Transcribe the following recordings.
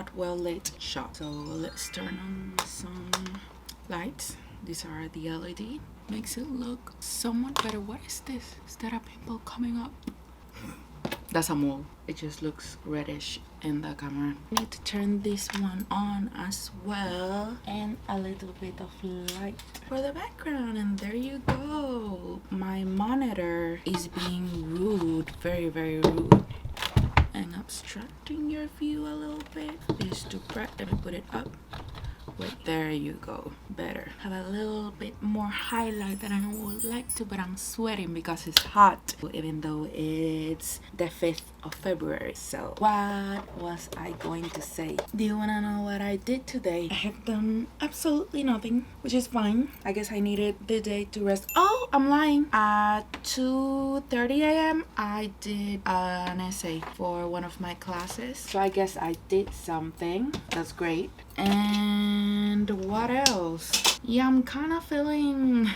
not well lit shot. So let's turn on some lights. These are the LED. Makes it look somewhat better. What is this? Is that a pimple coming up? That's a mole. It just looks reddish in the camera. I need to turn this one on as well, and a little bit of light for the background, and there you go. My monitor is being rude, very rude, and obstructing your view a little bit. It's too bright. Let me put it up. Wait, there you go. Better. Have a little bit more highlight than I would like to, but I'm sweating because it's hot, even though it's the 5th of February. So what was I going to say? Do you want to know what I did today? I have done absolutely nothing, which is fine. I guess I needed the day to rest. Oh, I'm lying. At 2:30 a.m. I did an essay for one of my classes. So I guess I did something. That's great. And what else? Yeah, I'm kind of feeling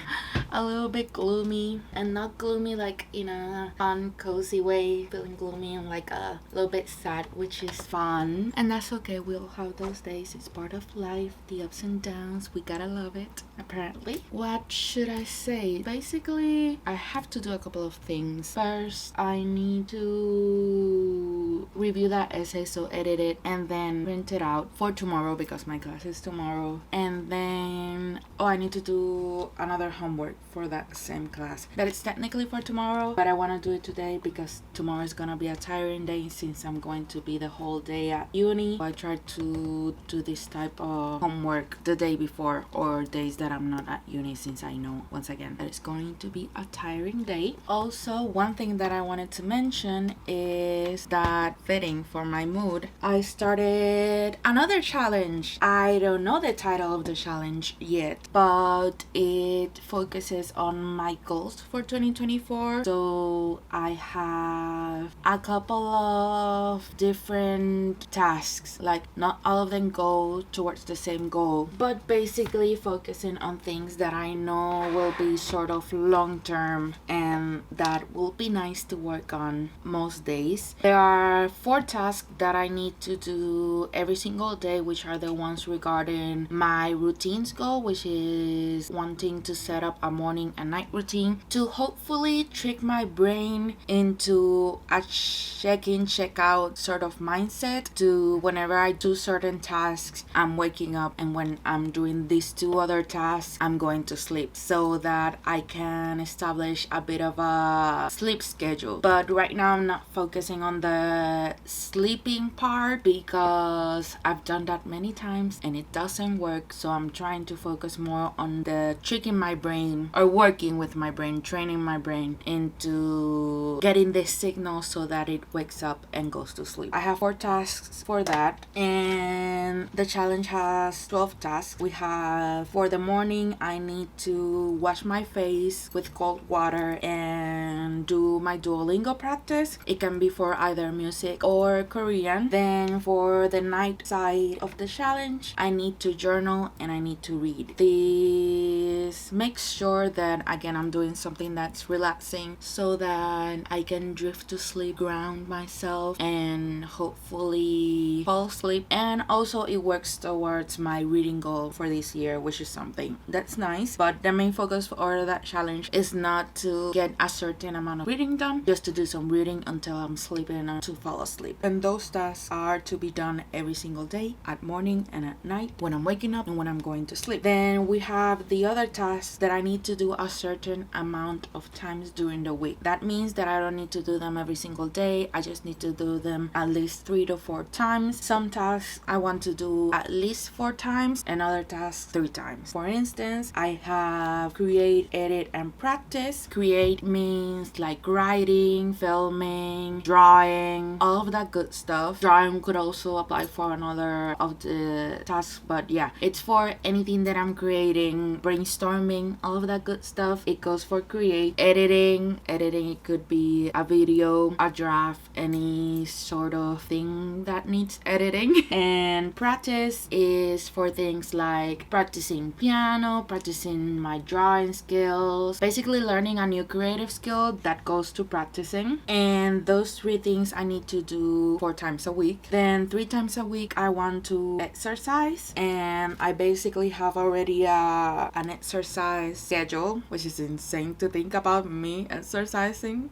a little bit gloomy, and not gloomy like in a fun, cozy way. Feeling gloomy and like a little bit sad, which is fun. And that's okay. We'll have those days. It's part of life. The ups and downs. We gotta love it, apparently. What should I say? Basically, I have to do a couple of things. First, I need to review that essay, so edit it and then print it out for tomorrow because my class is tomorrow. And then I need to do another homework for that same class that is technically for tomorrow, but I want to do it today because tomorrow is gonna be a tiring day since I'm going to be the whole day at uni. So I try to do this type of homework the day before or days that I'm not at uni, since I know once again that it's going to be a tiring day. Also, one thing that I wanted to mention is that, fitting for my mood, I started another challenge. I don't know the title of the challenge yet, but it focuses on my goals for 2024. So I have a couple of different tasks, like not all of them go towards the same goal, but basically focusing on things that I know will be sort of long term and that will be nice to work on most days. There are 4 tasks that I need to do every single day, which are the ones regarding my routines goal, which is wanting to set up a morning and night routine to hopefully trick my brain into a check-in, check-out sort of mindset to whenever I do certain tasks, I'm waking up, and when I'm doing these 2 other tasks, I'm going to sleep, so that I can establish a bit of a sleep schedule. But right now I'm not focusing on the sleeping part because I've done that many times and it doesn't work. So I'm trying to focus more on the tricking my brain, or working with my brain, training my brain into getting this signal so that it wakes up and goes to sleep. I have 4 tasks for that, and the challenge has 12 tasks. We have, for the morning, I need to wash my face with cold water and do my Duolingo practice. It can be for either music or Korean. Then for the night side of the challenge, I need to journal and I need to read. This makes sure that, again, I'm doing something that's relaxing so that I can drift to sleep, ground myself, and hopefully fall asleep. And also it works towards my reading goal for this year, which is something that's nice. But the main focus for that challenge is not to get a certain amount of reading done, just to do some reading until I'm sleeping or to fall asleep. And those tasks are to be done every single day, at morning and at night, when I'm waking up and when I'm going to sleep. Then we have the other tasks that I need to do a certain amount of times during the week. That means that I don't need to do them every single day. I just need to do them at least 3 to 4 times. Some tasks I want to do at least 4 times, and other tasks 3 times. For instance, I have create, edit, and practice. Create means like writing, filming, drawing, all of that good stuff. Drawing could also apply for another of the the task, but yeah, it's for anything that I'm creating, brainstorming, all of that good stuff. It goes for create, editing, it could be a video, a draft, any sort of thing that needs editing. And practice is for things like practicing piano, practicing my drawing skills, basically learning a new creative skill that goes to practicing. And those three things I need to do 4 times a week. Then 3 times a week I want to exercise, and I basically have already an exercise schedule, which is insane to think about me exercising.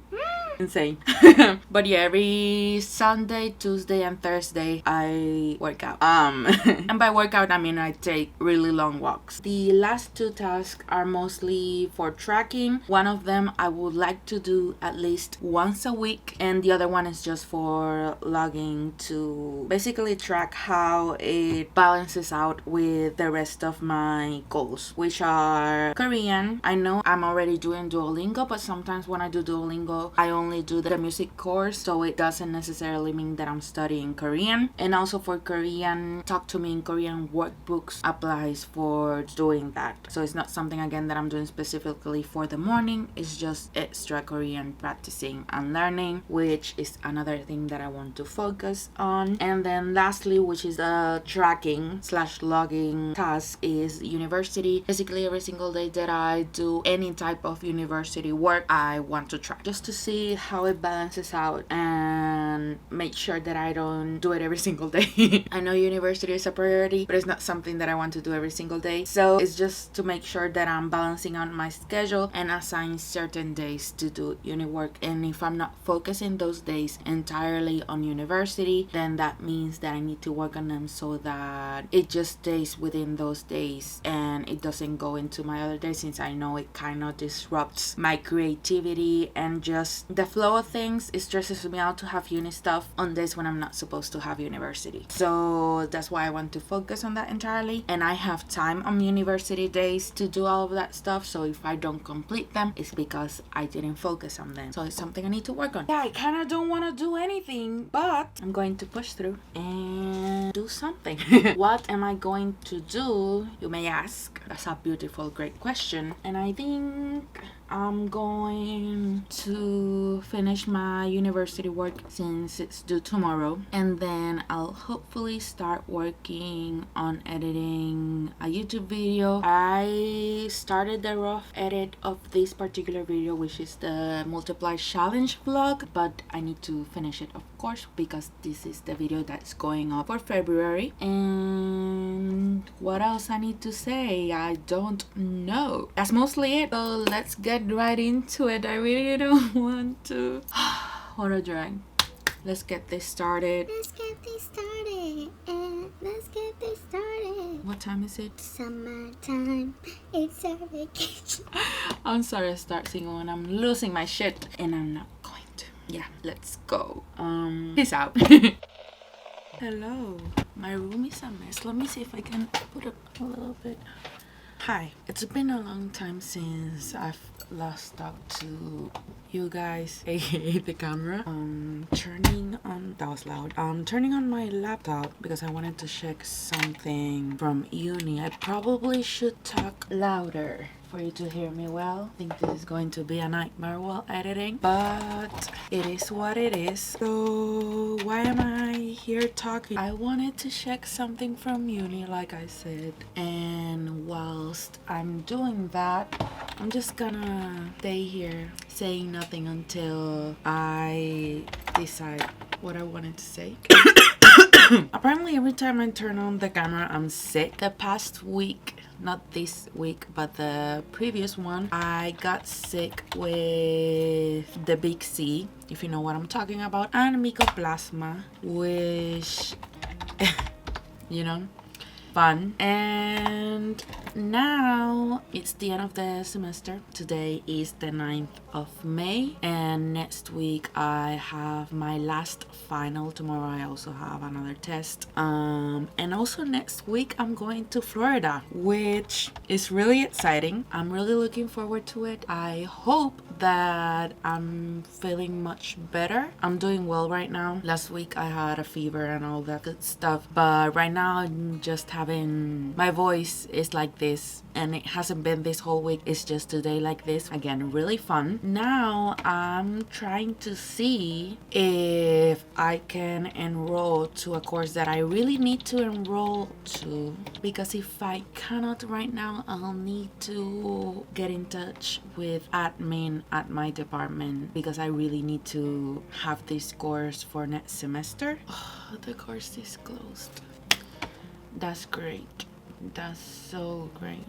Insane. But yeah, every Sunday, Tuesday, and Thursday I work out. And by workout I mean I take really long walks. The last 2 tasks are mostly for tracking. One of them I would like to do at least once a week, and the other one is just for logging to basically track how it balances out with the rest of my goals, which are Korean. I know I'm already doing Duolingo, but sometimes when I do Duolingo I only do the music course, so it doesn't necessarily mean that I'm studying Korean. And also for Korean, Talk to Me in Korean workbooks applies for doing that. So it's not something again that I'm doing specifically for the morning, it's just extra Korean practicing and learning, which is another thing that I want to focus on. And then lastly, which is the tracking / logging task, is university. Basically every single day that I do any type of university work, I want to track just to see how it balances out and make sure that I don't do it every single day. I know university is a priority, but it's not something that I want to do every single day. So it's just to make sure that I'm balancing out my schedule and assign certain days to do uni work. And if I'm not focusing those days entirely on university, then that means that I need to work on them so that it just stays within those days and it doesn't go into my other days, since I know it kind of disrupts my creativity and just the flow of things. It stresses me out to have uni stuff on days when I'm not supposed to have university. So that's why I want to focus on that entirely, and I have time on university days to do all of that stuff. So if I don't complete them, it's because I didn't focus on them. So it's something I need to work on. Yeah, I kind of don't want to do anything, but I'm going to push through and do something. What am I going to do, you may ask? That's a beautiful, great question. And I think I'm going to finish my university work since it's due tomorrow, and then I'll hopefully start working on editing a YouTube video. I started the rough edit of this particular video, which is the multiply challenge vlog, but I need to finish it, of course, because this is the video that's going up for February. And what else I need to say? I don't know. That's mostly it. So let's get right into it. I really don't want to. What a drag. Let's get this started. Let's get this started. Let's get this started. What time is it? Summertime. It's a vacation. I'm sorry I start singing when I'm losing my shit, and I'm not going to. Yeah, let's go. Peace out. Hello. My room is a mess. Let me see if I can put it a little bit. Hi. It's been a long time since I've last talked to you guys, aka the camera. Turning on, that was loud. Turning on my laptop because I wanted to check something from uni. I probably should talk louder for you to hear me well. I think this is going to be a nightmare while editing, but it is what it is. So why am I here talking? I wanted to check something from uni, like I said, and whilst I'm doing that, I'm just gonna stay here saying nothing until I decide what I wanted to say. Apparently every time I turn on the camera I'm sick. The past week, not this week but the previous one, I got sick with the big C, if you know what I'm talking about, and mycoplasma, which you know, fun. And now it's the end of the semester. Today is the 9th of May, and next week I have my last final. Tomorrow I also have another test. And also next week I'm going to Florida, which is really exciting. I'm really looking forward to it. I hope that I'm feeling much better. I'm doing well right now. Last week I had a fever and all that good stuff, but right now I'm just having, my voice is like this, and it hasn't been this whole week. It's just today like this. Again, really fun. Now I'm trying to see if I can enroll to a course that I really need to enroll to, because if I cannot right now, I'll need to get in touch with admin at my department, because I really need to have this course for next semester. Oh, the course is closed. That's great. That's so great.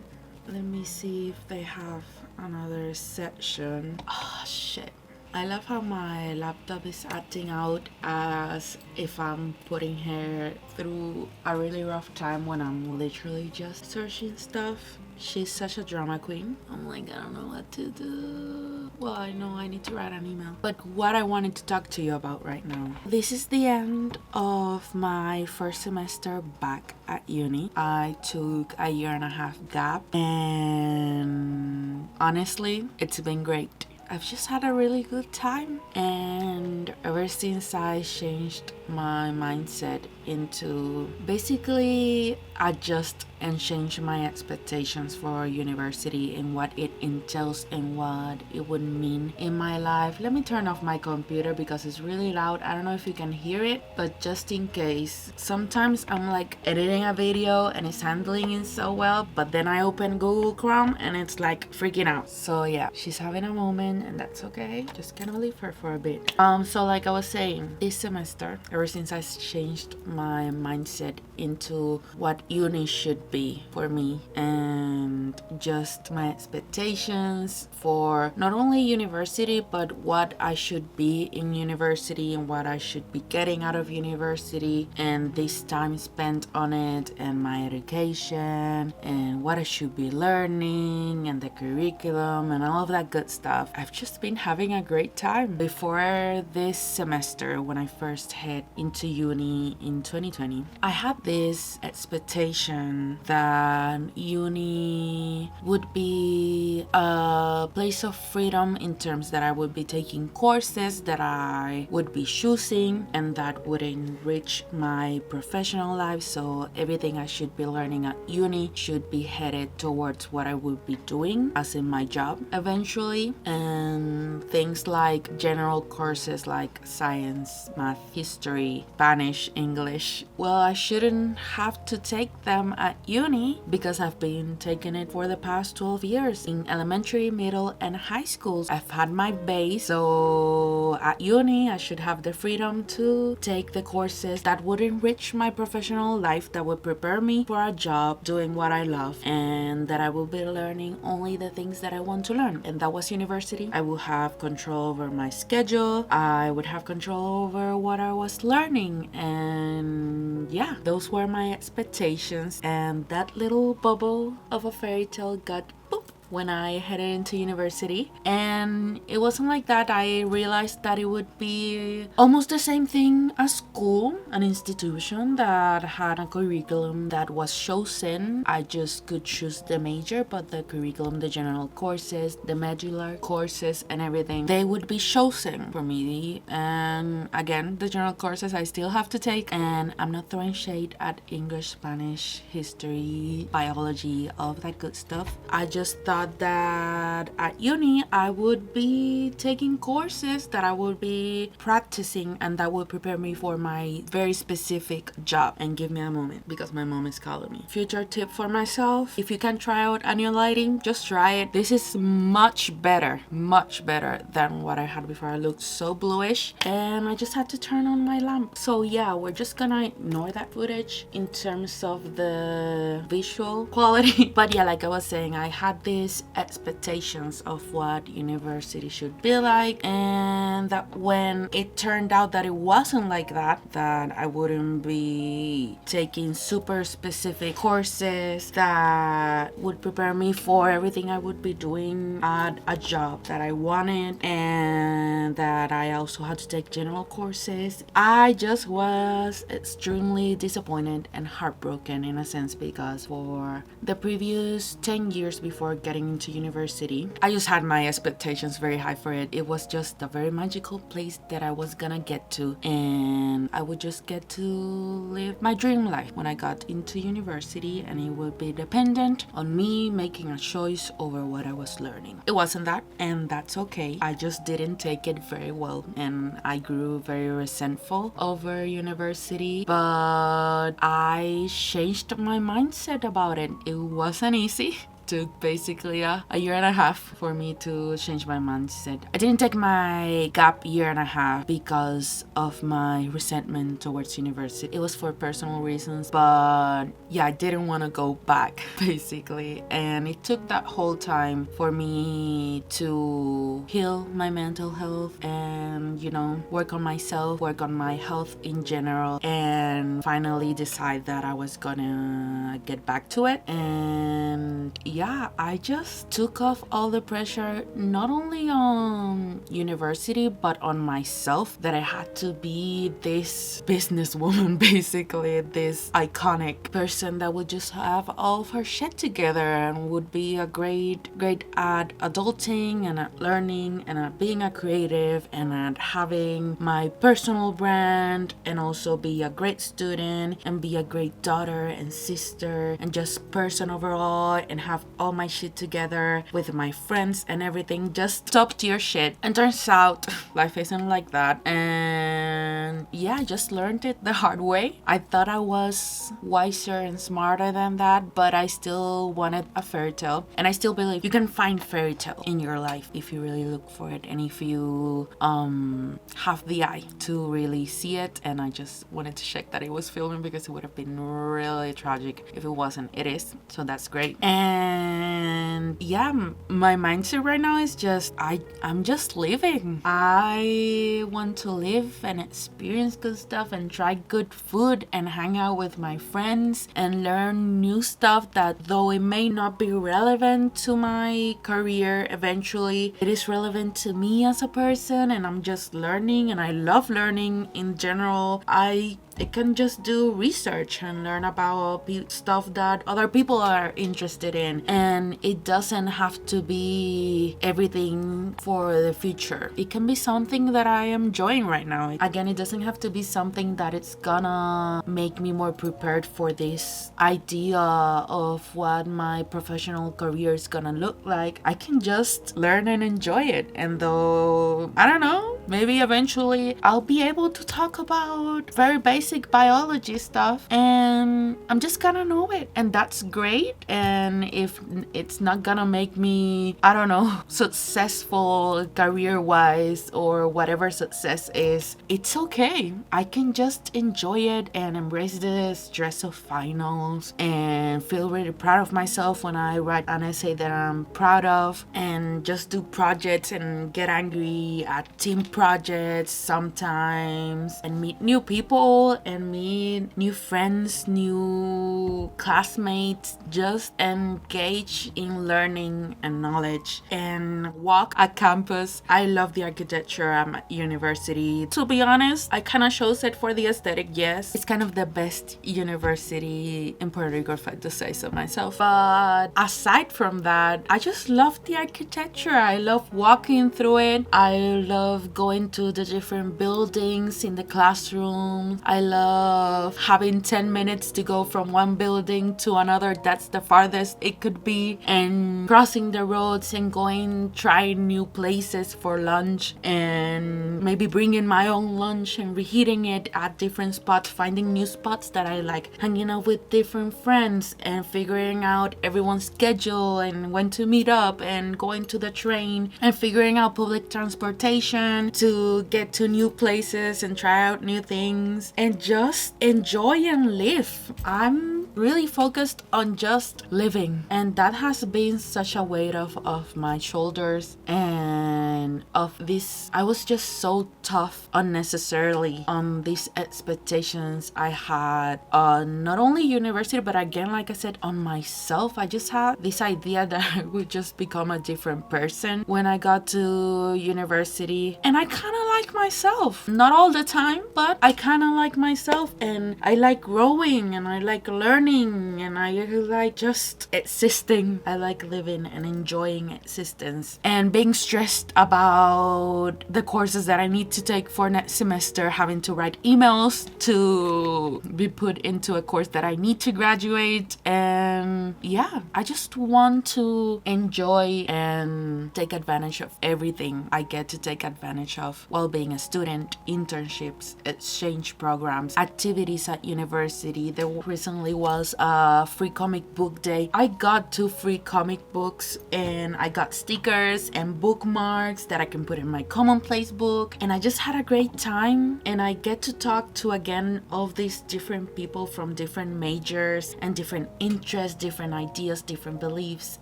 Let me see if they have another section. Oh shit. I love how my laptop is acting out as if I'm putting her through a really rough time when I'm literally just searching stuff. She's such a drama queen. I'm like, I don't know what to do. Well, I know I need to write an email. But what I wanted to talk to you about right now. This is the end of my first semester back at uni. I took a 1.5 year gap, and honestly, it's been great. I've just had a really good time, and ever since I changed my mindset into basically adjust and change my expectations for university and what it entails and what it would mean in my life. Let me turn off my computer because it's really loud. I don't know if you can hear it, but just in case, sometimes I'm like editing a video and it's handling it so well, but then I open Google Chrome and it's like freaking out. So yeah, she's having a moment, and that's okay. Just gonna leave her for a bit. So like I was saying, this semester, ever since I changed my mindset into what uni should be for me, and just my expectations for not only university but what I should be in university and what I should be getting out of university, and this time spent on it, and my education and what I should be learning and the curriculum and all of that good stuff. I've just been having a great time. Before this semester, when I first head into uni in 2020, I had this expectation that uni would be a place of freedom in terms that I would be taking courses that I would be choosing and that would enrich my professional life. So everything I should be learning at uni should be headed towards what I would be doing as in my job eventually. And things like general courses like science, math, history, Spanish, English, well, I shouldn't have to take them at uni because I've been taking it for the past 12 years in elementary, middle, and high schools. I've had my base, so at uni I should have the freedom to take the courses that would enrich my professional life, that would prepare me for a job doing what I love, and that I will be learning only the things that I want to learn. And that was university. I will have control over my schedule. I would have control over what I was learning, and yeah, those were my expectations. And that little bubble of a fairy tale got boop when I headed into university, and it wasn't like that. I realized that it would be almost the same thing as school, an institution that had a curriculum that was chosen. I just could choose the major, but the curriculum, the general courses, the modular courses and everything, they would be chosen for me. And again, the general courses I still have to take, and I'm not throwing shade at English, Spanish, history, biology, all of that good stuff. I just thought that at uni I would be taking courses that I would be practicing and that would prepare me for my very specific job. And give me a moment because my mom is calling me. Future tip for myself: if you can try out a new lighting, just try it. This is much better than what I had before. I looked so bluish and I just had to turn on my lamp. So yeah, we're just gonna ignore that footage in terms of the visual quality. But yeah, like I was saying, I had this these expectations of what university should be like, and that when it turned out that it wasn't like that I wouldn't be taking super specific courses that would prepare me for everything I would be doing at a job that I wanted, and that I also had to take general courses. I just was extremely disappointed and heartbroken in a sense, because for the previous 10 years before getting into university, I just had my expectations very high for it. It was just a very magical place that I was gonna get to, and I would just get to live my dream life when I got into university, and it would be dependent on me making a choice over what I was learning. It wasn't that, and that's okay. I just didn't take it very well, and I grew very resentful over university, but I changed my mindset about it. It wasn't easy. Took basically a year and a half for me to change my mindset. I didn't take my gap year and a half because of my resentment towards university. It was for personal reasons, but yeah, I didn't want to go back basically, and it took that whole time for me to heal my mental health and, you know, work on myself, work on my health in general, and finally decide that I was gonna get back to it. And yeah, I just took off all the pressure, not only on university, but on myself, that I had to be this businesswoman, basically, this iconic person that would just have all of her shit together and would be a great at adulting and at learning and at being a creative and at having my personal brand, and also be a great student and be a great daughter and sister and just person overall, and have all my shit together with my friends and everything, just top tier shit. And turns out life isn't like that, and yeah, I just learned it the hard way. I thought I was wiser and smarter than that, but I still wanted a fairy tale, and I still believe you can find fairy tale in your life if you really look for it, and if you have the eye to really see it. And I just wanted to check that it was filming, because it would have been really tragic if it wasn't. It is, so that's great. And yeah, my mindset right now is just I'm just living. I want to live and experience good stuff and try good food and hang out with my friends and learn new stuff that, though it may not be relevant to my career eventually, it is relevant to me as a person, and I'm just learning, and I love learning in general. I can just do research and learn about stuff that other people are interested in, and it doesn't have to be everything for the future. It can be something that I am enjoying right now. Again, it doesn't have to be something that it's gonna make me more prepared for this idea of what my professional career is gonna look like. I can just learn and enjoy it, and though I don't know, maybe eventually I'll be able to talk about very basic biology stuff, and I'm just gonna know it, and that's great. And if it's not gonna make me, I don't know, successful career-wise or whatever success is, it's okay. I can just enjoy it and embrace the stress of finals and feel really proud of myself when I write an essay that I'm proud of, and just do projects and get angry at team projects sometimes, and meet new people and meet new friends, new classmates, just engage in learning and knowledge and walk a campus. I love the architecture at university. To be honest, I kind of chose it for the aesthetic, yes. It's kind of the best university in Puerto Rico, if I had to say so myself. But aside from that, I just love the architecture. I love walking through it. I love going to the different buildings in the classroom. I love having 10 minutes to go from one building to another. That's the farthest it could be. And crossing the roads and going, trying new places for lunch, and maybe bringing my own lunch and reheating it at different spots, finding new spots that I like, hanging out with different friends and figuring out everyone's schedule and when to meet up, and going to the train and figuring out public transportation to get to new places and try out new things and just enjoy and live. I'm really focused on just living, and that has been such a weight off my shoulders, and of this I was just so tough unnecessarily on these expectations I had on not only university, but again, like I said, on myself. I just had this idea that I would just become a different person when I got to university, and I kind of like myself, not all the time, but I kind of like myself, and I like growing, and I like learning, and I like just existing. I like living and enjoying existence, and being stressed about the courses that I need to take for next semester, having to write emails to be put into a course that I need to graduate. And yeah, I just want to enjoy and take advantage of everything I get to take advantage of while being a student. Internships, exchange programs, activities at university. There recently was a free comic book day. I got 2 free comic books, and I got stickers and bookmarks that I can put in my commonplace book, and I just had a great time. And I get to talk to again all of these different people from different majors and different interests, different ideas, different beliefs,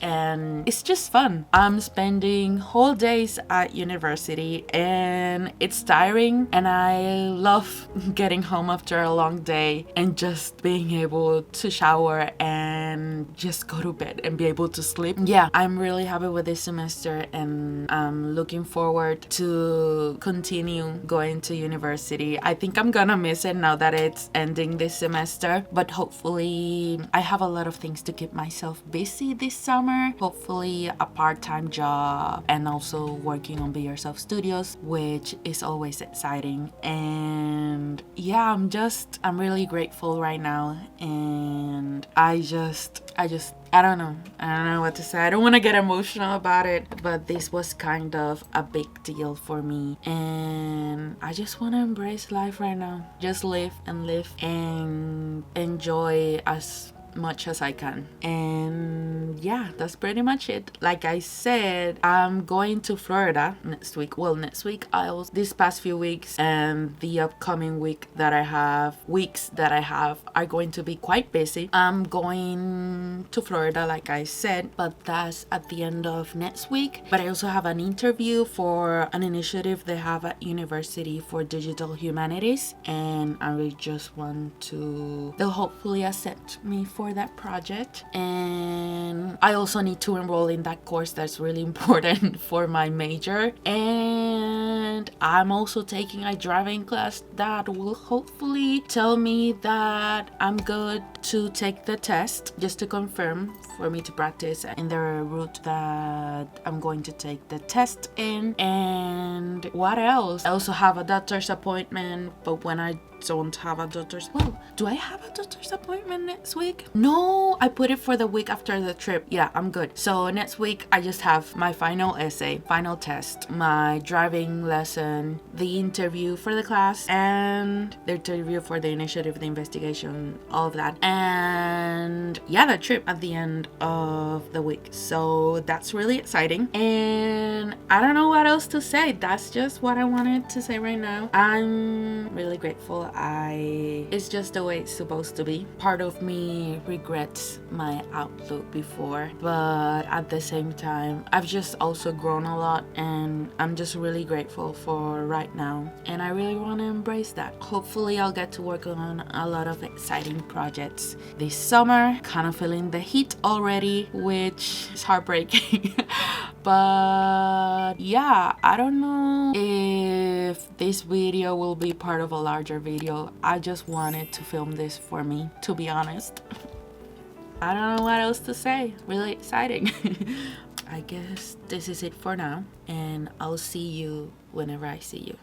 and it's just fun. I'm spending whole days at university, and it's tiring, and I love getting home after a long day and just being able to shower and just go to bed and be able to sleep. Yeah, I'm really happy with this semester, and I'm looking forward to continue going to university. I think I'm gonna miss it now that it's ending this semester, but hopefully I have a lot of things to keep myself busy this summer. Hopefully a part-time job, and also working on Be Yourself Studios, which is always exciting. And yeah, I'm really grateful right now, and I don't know what to say. I don't want to get emotional about it, but this was kind of a big deal for me, and I just want to embrace life right now. Just live and enjoy as much as I can. And yeah, that's pretty much it. Like I said, I'm going to Florida next week. Well, next week, this past few weeks and the upcoming weeks that I have are going to be quite busy. I'm going to Florida, like I said, but that's at the end of next week. But I also have an interview for an initiative they have at university for digital humanities, and I really just want to, they'll hopefully accept me for that project. And I also need to enroll in that course that's really important for my major. And I'm also taking a driving class that will hopefully tell me that I'm good to take the test, just to confirm for me to practice in the route that I'm going to take the test in. And what else? I also have a doctor's appointment, but when I don't have a doctor's, well, do I have a doctor's appointment next week? No, I put it for the week after the trip. Yeah, I'm good. So next week I just have my final essay, final test, my driving lesson, the interview for the class, and the interview for the initiative, the investigation, all of that, and yeah, the trip at the end of the week. So that's really exciting, and I don't know what else to say. That's just what I wanted to say right now. I'm really grateful. It's just the way it's supposed to be. Part of me regrets my outlook before, but at the same time, I've just also grown a lot, and I'm just really grateful for right now, and I really want to embrace that. Hopefully I'll get to work on a lot of exciting projects this summer. Kind of feeling the heat already, which is heartbreaking. But yeah, I don't know if this video will be part of a larger video. I just wanted to film this for me, to be honest. I don't know what else to say. Really exciting. I guess this is it for now, and I'll see you whenever I see you.